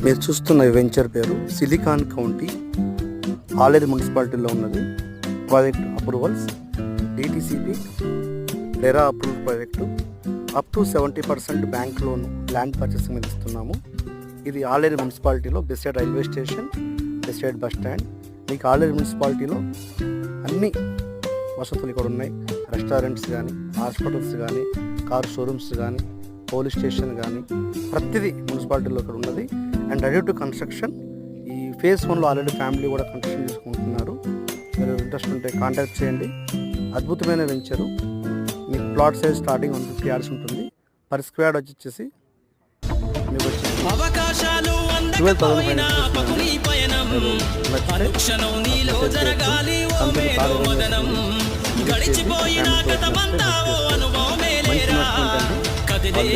మీరు చూస్తున్న ఈ వెంచర్ పేరు సిలికాన్ కౌంటీ, ఆలేరు మున్సిపాలిటీలో ఉన్నది. Project approvals DTCP RERA approval project. Up to 70% bank loan land purchasing మీద ఇస్తున్నాము. ఇది ఆలేరు మున్సిపాలిటీలో బెస్సైడ్ రైల్వే స్టేషన్, బెస్సైడ్ బస్ స్టాండ్. మీకు ఆలేరు మున్సిపాలిటీలో అన్ని వసతులు ఇక్కడ ఉన్నాయి. రెస్టారెంట్స్ కానీ, హాస్పిటల్స్ కానీ, కార్ షోరూమ్స్ కానీ, పోలీస్ స్టేషన్ కానీ, ప్రతిదీ మున్సిపాలిటీలో ఇక్కడ ఉన్నది. And ready to construction. ఈ ఫేజ్ 1లో ఆల్రెడీ ఫ్యామిలీ కూడా కన్స్ట్రక్షన్ చేసుకుంటున్నారు. మీరు ఇంట్రెస్ట్ ఉంటే కాంటాక్ట్ చేయండి. అద్భుతమైన వెంచరు. మీకు ప్లాట్ సైజ్ స్టార్టింగ్ 150 yards ఉంటుంది. పర్ స్క్వేర్ వచ్చేసి మీకు వచ్చి 12,000 మంచి ఇన్వెస్ట్మెంట్ అండి.